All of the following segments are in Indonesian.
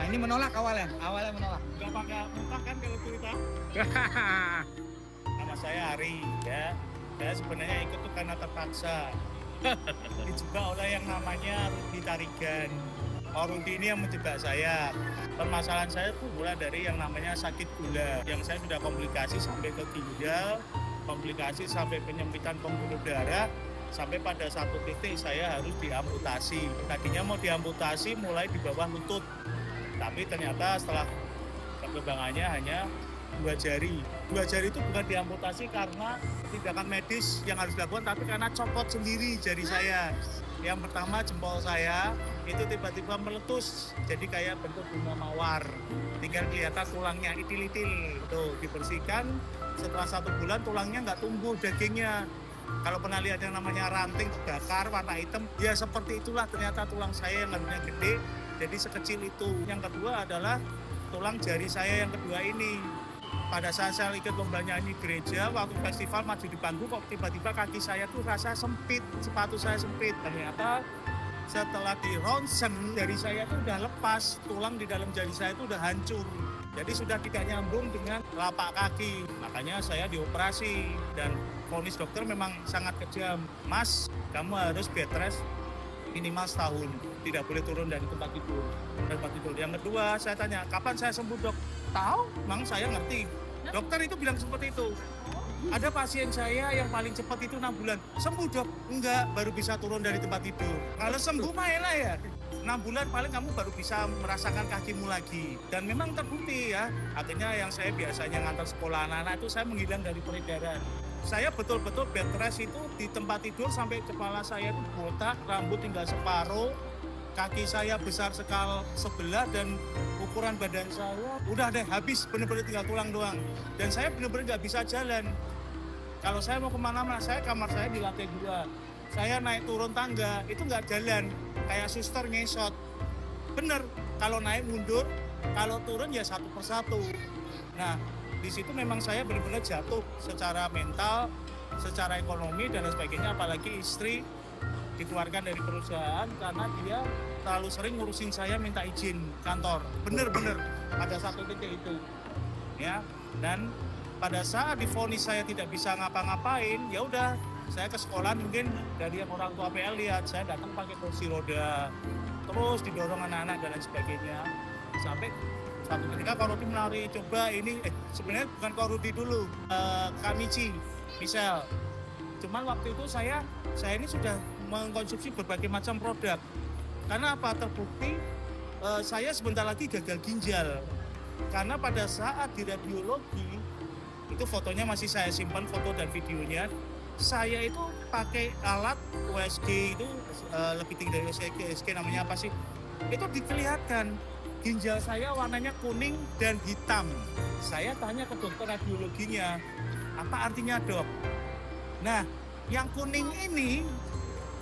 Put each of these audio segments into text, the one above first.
ini menolak awalnya menolak. Nggak pakai muntah kan kalau cerita. Nama saya Ari ya. Saya sebenarnya ikut tuh karena terpaksa. Ini juga oleh yang namanya Rudi Tarigan. Rudi ini yang menjebak saya. Permasalahan saya tuh mulai dari yang namanya sakit gula, yang saya sudah komplikasi sampai ke ginjal, komplikasi sampai penyempitan pembuluh darah, sampai pada satu titik saya harus diamputasi. Tadinya mau diamputasi mulai di bawah lutut, tapi ternyata setelah perkembangannya hanya 2 jari. 2 jari itu bukan diamputasi karena tindakan medis yang harus dilakukan, tapi karena copot sendiri jari saya. Yang pertama jempol saya itu tiba-tiba meletus, jadi kayak bentuk bunga mawar. Tinggal kelihatan tulangnya itil-itil. Tuh dibersihkan, setelah 1 bulan tulangnya nggak tumbuh dagingnya. Kalau pernah lihat yang namanya ranting bakar warna hitam, ya seperti itulah ternyata tulang saya yang harusnya gede, jadi sekecil itu. Yang kedua adalah tulang jari saya yang kedua ini. Pada saat saya ikut lomba nyanyi gereja, waktu festival maju di panggung, kok tiba-tiba kaki saya tuh rasa sempit, sepatu saya sempit. Ternyata setelah di ronsen, jari saya tuh udah lepas, tulang di dalam jari saya itu udah hancur. Jadi sudah tidak nyambung dengan telapak kaki. Makanya saya dioperasi dan vonis dokter memang sangat kejam. Mas, kamu harus bed rest minimal setahun, tidak boleh turun dari tempat tidur. Yang kedua, saya tanya, kapan saya sembuh dok? Tahu, memang saya ngerti. Dokter itu bilang seperti itu. Ada pasien saya yang paling cepat itu 6 bulan. Sembuh dok? Enggak, baru bisa turun dari tempat tidur. Kalau sembuh mah elah ya. 6 bulan paling kamu baru bisa merasakan kakimu lagi. Dan memang terbukti ya. Akhirnya yang saya biasanya ngantar sekolah anak-anak itu saya menghilang dari peredaran. Saya betul-betul bed rest itu di tempat tidur sampai kepala saya itu botak, rambut tinggal separuh, kaki saya besar sebelah dan ukuran badan saya udah deh habis, bener-bener tinggal tulang doang. Dan saya bener-bener nggak bisa jalan. Kalau saya mau kemana-mana, kamar saya di lantai 2. Saya naik turun tangga, itu nggak jalan. Kayak suster ngesot. Bener, kalau naik mundur, kalau turun ya satu persatu. Nah, di situ memang saya benar-benar jatuh secara mental, secara ekonomi dan lain sebagainya. Apalagi istri dikeluarkan dari perusahaan karena dia terlalu sering ngurusin saya minta izin kantor. Bener-bener ada satu titik itu, ya. Dan pada saat divonis saya tidak bisa ngapa-ngapain, ya udah saya ke sekolah, mungkin dari yang orang tua PL lihat saya datang pakai kursi roda, terus didorong anak-anak dan lain sebagainya. Sampai satu ketika Kak Rudi menari, coba ini, sebenarnya bukan Kak Rudi dulu, Kamichi, Michelle. Cuman waktu itu saya ini sudah mengkonsumsi berbagai macam produk. Karena apa? Terbukti saya sebentar lagi gagal ginjal. Karena pada saat di radiologi, itu fotonya masih saya simpan, foto dan videonya. Saya itu pakai alat USG itu lebih tinggi dari USG, namanya apa sih? Itu dikelihatan. Ginjal saya warnanya kuning dan hitam. Saya tanya ke dokter radiologinya, apa artinya dok? Nah, yang kuning ini,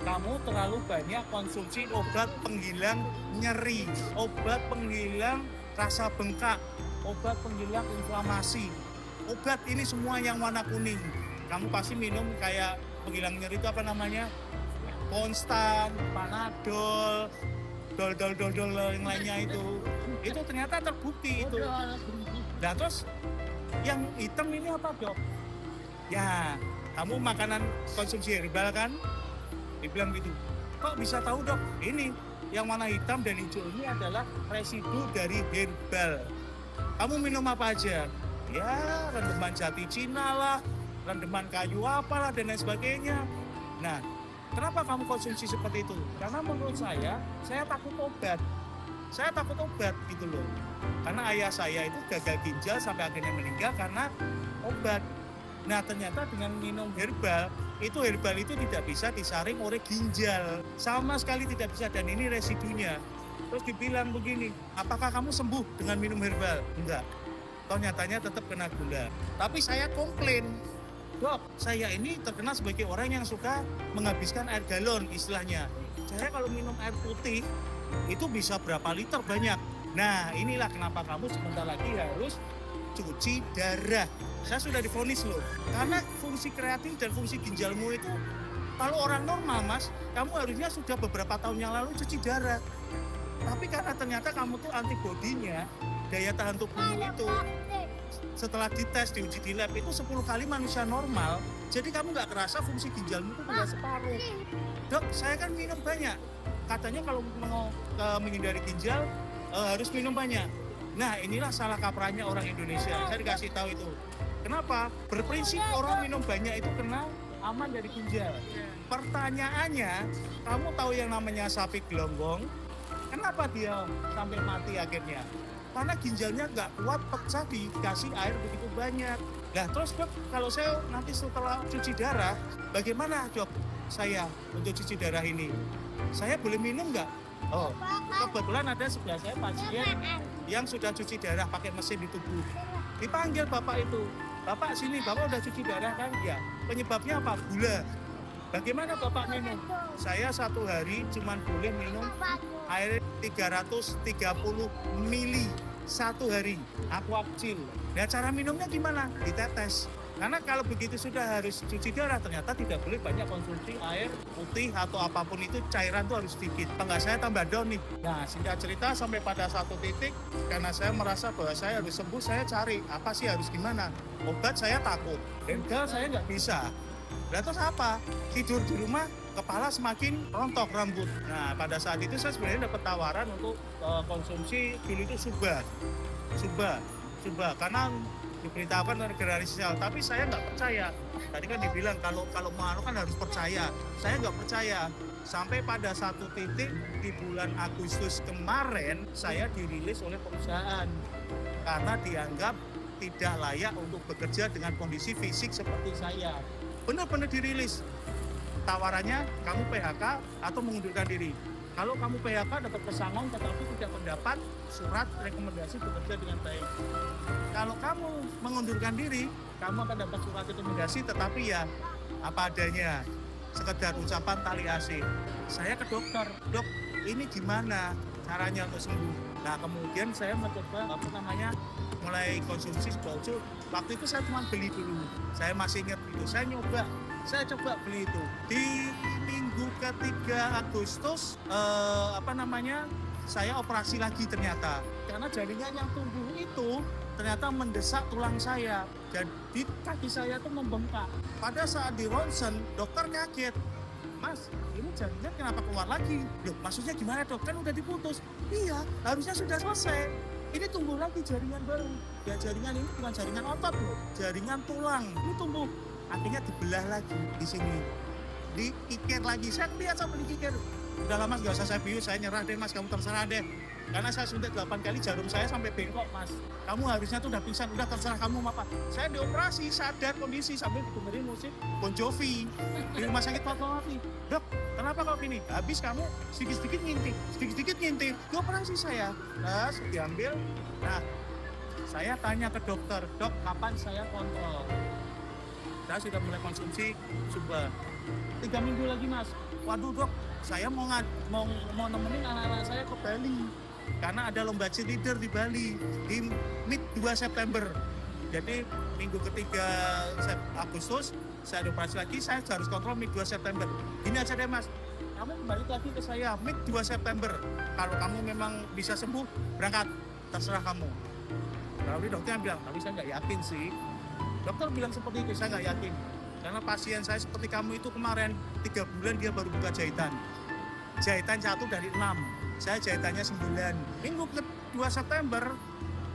kamu terlalu banyak konsumsi obat penghilang nyeri, obat penghilang rasa bengkak, obat penghilang inflamasi. Obat ini semua yang warna kuning. Kamu pasti minum kayak penghilang nyeri itu apa namanya? Konstan, Panadol, dol yang lainnya itu ternyata terbukti itu. Nah terus yang hitam ini apa dok? Ya kamu makanan konsumsi herbal kan? Dibilang gitu. Kok bisa tahu dok? Ini yang warna hitam dan hijau ini adalah residu dari herbal. Kamu minum apa aja? Ya rendeman jati Cina lah, rendeman kayu apalah dan lain sebagainya. Nah, kenapa kamu konsumsi seperti itu? Karena menurut saya takut obat. Saya takut obat gitu loh. Karena ayah saya itu gagal ginjal sampai akhirnya meninggal karena obat. Nah ternyata dengan minum herbal itu tidak bisa disaring oleh ginjal. Sama sekali tidak bisa, dan ini residunya. Terus dibilang begini, apakah kamu sembuh dengan minum herbal? Enggak. Toh nyatanya tetap kena gula. Tapi saya komplain. Dok, saya ini terkenal sebagai orang yang suka menghabiskan air galon istilahnya. Saya kalau minum air putih itu bisa berapa liter banyak. Nah inilah kenapa kamu sebentar lagi harus cuci darah. Saya sudah divonis loh. Karena fungsi kreatin dan fungsi ginjalmu itu, kalau orang normal mas, kamu harusnya sudah beberapa tahun yang lalu cuci darah. Tapi karena ternyata kamu tuh antibodinya, daya tahan tubuhmu itu setelah dites, diuji di lab itu 10 kali manusia normal. Jadi kamu nggak kerasa fungsi ginjalmu itu tinggal separuh. Dok, saya kan minum banyak. Katanya kalau mau menghindari ginjal harus minum banyak. Nah, inilah salah kaprahnya orang Indonesia. Saya dikasih tahu itu. Kenapa? Berprinsip orang minum banyak itu kena aman dari ginjal. Pertanyaannya, kamu tahu yang namanya sapi gelonggong? Kenapa dia sampai mati akhirnya? Karena ginjalnya nggak kuat, pecah dikasih air begitu banyak. Nah, terus dok, kalau saya nanti setelah cuci darah, bagaimana dok saya untuk cuci darah ini? Saya boleh minum nggak? Oh, kebetulan ada sebelah saya pasien yang sudah cuci darah pakai mesin di tubuh. Dipanggil bapak itu, bapak sini, bapak udah cuci darah kan? Ya. Penyebabnya apa? Gula. Bagaimana bapak minum? Saya satu hari cuma boleh minum air 330 mili satu hari, aqua kecil. Nah, cara minumnya gimana? Ditetes. Karena kalau begitu sudah harus cuci darah, ternyata tidak boleh banyak konsumsi air putih atau apapun itu, cairan itu harus sedikit. Enggak, saya tambah down nih. Nah, singkat cerita sampai pada satu titik, karena saya merasa bahwa saya harus sembuh, saya cari apa sih harus gimana. Obat saya takut, dental saya nggak bisa. Nah, terus apa? Tidur di rumah, kepala semakin rontok rambut. Nah, pada saat itu saya sebenarnya dapat tawaran untuk konsumsi dulu itu suba, karena diberitahukan oleh generasi sosial, tapi saya nggak percaya. Tadi kan dibilang kalau mau kan harus percaya. Saya nggak percaya. Sampai pada satu titik di bulan Agustus kemarin, saya dirilis oleh perusahaan karena dianggap tidak layak untuk bekerja dengan kondisi fisik seperti saya. Benar-benar dirilis. Tawarannya kamu PHK atau mengundurkan diri. Kalau kamu PHK dapat pesangon tetapi tidak mendapat surat rekomendasi bekerja dengan baik. Kalau kamu mengundurkan diri, kamu akan dapat surat rekomendasi tetapi ya apa adanya, sekedar ucapan tali asih. Saya ke dokter, dok ini gimana caranya untuk sembuh? Nah, kemudian saya mencoba mulai konsumsi bauco. Waktu itu saya cuma beli dulu. Saya masih ingat itu. Saya coba beli itu. Di minggu ketiga Agustus saya operasi lagi ternyata. Karena jaringan yang tumbuh itu ternyata mendesak tulang saya. Jadi kaki saya tuh membengkak. Pada saat di ronsen, dokter kaget. Mas, ini jaringan kenapa keluar lagi? Loh, maksudnya gimana dok? Kan udah diputus. Iya, harusnya sudah selesai. Ini tumbuh lagi jaringan baru. Ya jaringan ini bukan jaringan otot loh, jaringan tulang. Ini tumbuh. Akhirnya dibelah lagi di sini. Dikikir lagi. Saya lihat sampai dikikir. Udah lama nggak usah saya bius, saya nyerah deh mas, kamu terserah deh. Karena saya suntik 8 kali, jarum saya sampai bengkok mas. Kamu harusnya tuh udah pingsan, udah terserah kamu apa. Saya dioperasi, sadar kondisi sambil dengerin musik Bon Jovi di rumah sakit Fatmawati. Dok, kenapa kok gini? Habis kamu sedikit-sedikit ngintip. Dioperasi saya. Terus diambil. Nah, saya tanya ke dokter, dok kapan saya kontrol? Saya sudah mulai konsumsi suba. 3 minggu lagi mas. Waduh dok, saya mau nemenin anak-anak saya ke Bali. Karena ada lomba cheerleader di Bali di mid 2 September. Jadi minggu ketiga Agustus saya operasi lagi, saya harus kontrol mid 2 September. Gini aja deh mas, kamu kembali lagi ke saya mid 2 September. Kalau kamu memang bisa sembuh, berangkat, terserah kamu. Lalu dokternya bilang, tapi saya nggak yakin sih. Dokter bilang seperti itu, saya nggak yakin. Karena pasien saya seperti kamu itu kemarin 3 bulan dia baru buka jahitan. Jahitan 1 dari 6. Saya jahitannya 9. Minggu ke-2 September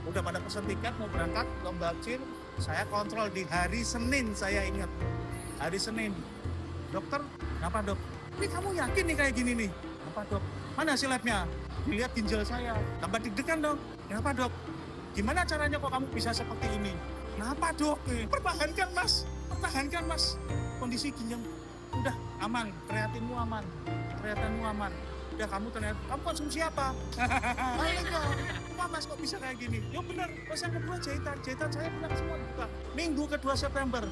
udah pada pesen tiket mau berangkat lomba cheer. Saya kontrol di hari Senin, saya ingat. Hari Senin. Dokter, kenapa dok? Ini kamu yakin nih kayak gini nih? Kenapa dok? Mana hasil labnya? Dilihat ginjal saya. Tambah deg-degan dong. Kenapa dok? Gimana caranya kok kamu bisa seperti ini? Kenapa dok? Pertahankan mas. Kondisi ginjal udah aman, kreatinmu aman. Udah kamu konsumsi apa? Wah mas kok bisa kayak gini? Ya benar, pas yang kedua jahitan saya benar semua buka. Minggu ke-2 September.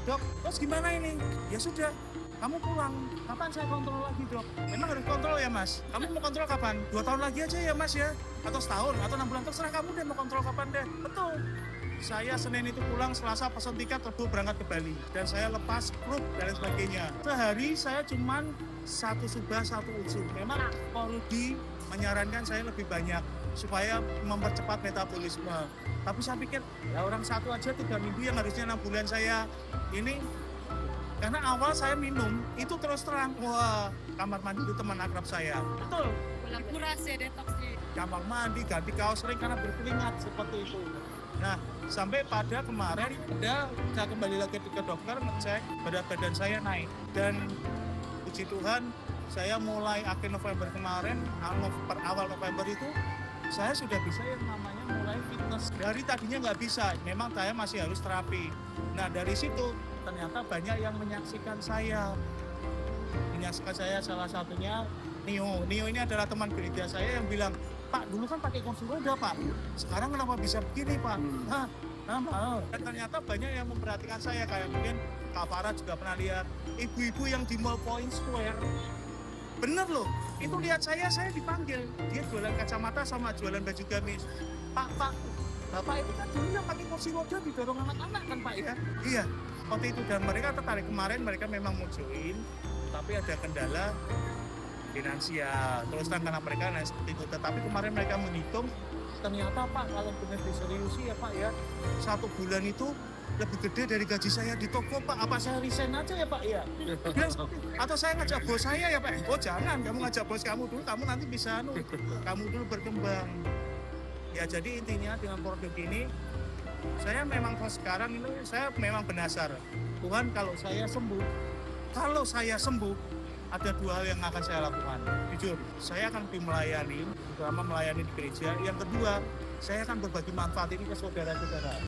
Dok, terus gimana ini? Ya sudah, kamu pulang. Kapan saya kontrol lagi dok? Memang harus kontrol ya mas? Kamu mau kontrol kapan? 2 tahun lagi aja ya mas ya? Atau setahun? Atau 6 bulan? Terserah kamu deh mau kontrol kapan deh. Betul. Saya Senin itu pulang, Selasa pesen tiket, Rabu berangkat ke Bali. Dan saya lepas klub dan lain sebagainya. Sehari saya cuman 1 subah, 1 unsur. Memang kalau di menyarankan saya lebih banyak supaya mempercepat metabolisme. Tapi saya pikir ya orang satu aja 3 minggu yang harusnya 6 bulan saya ini, karena awal saya minum itu terus terang, wah kamar mandi itu teman akrab saya. Betul. Pulang kuras ya detox sih. Kamar mandi, ganti kaos sering karena berkeringat seperti itu. Nah, sampai pada kemarin saya kembali lagi ke dokter ngecek berat badan saya naik, dan puji Tuhan saya mulai akhir November kemarin, awal November itu saya sudah bisa yang namanya mulai fitness. Dari tadinya nggak bisa, memang saya masih harus terapi. Nah dari situ ternyata banyak yang menyaksikan saya salah satunya Nio ini adalah teman gereja saya yang bilang, Pak dulu kan pakai kursi roda Pak, sekarang kenapa bisa begini Pak? Dan ternyata banyak yang memperhatikan saya, kayak mungkin Kak Farah juga pernah lihat ibu-ibu yang di Mall Point Square. Bener loh, itu lihat saya dipanggil, dia jualan kacamata sama jualan baju gamis. Pak, Bapak itu kan dulu yang pakai kursi roda didorong anak-anak kan Pak ya? Iya, waktu itu, dan mereka tertarik. Kemarin mereka memang mau join, tapi ada kendala finansial, terus karena mereka seperti itu. Tetapi kemarin mereka menghitung, ternyata Pak kalau benar diseriusi ya Pak ya, 1 bulan itu lebih gede dari gaji saya di toko Pak. Apa saya resign aja ya Pak ya? Atau saya ngajak bos saya ya Pak? Oh jangan, kamu ngajak bos kamu dulu, kamu nanti bisa kamu dulu berkembang. Ya jadi intinya dengan produk ini, saya memang sekarang ini saya memang bernasar, Tuhan kalau saya sembuh, ada 2 hal yang akan saya lakukan. Jujur, saya akan lebih melayani, terutama melayani di gereja. Yang kedua, saya akan berbagi manfaat ini ke saudara-saudara.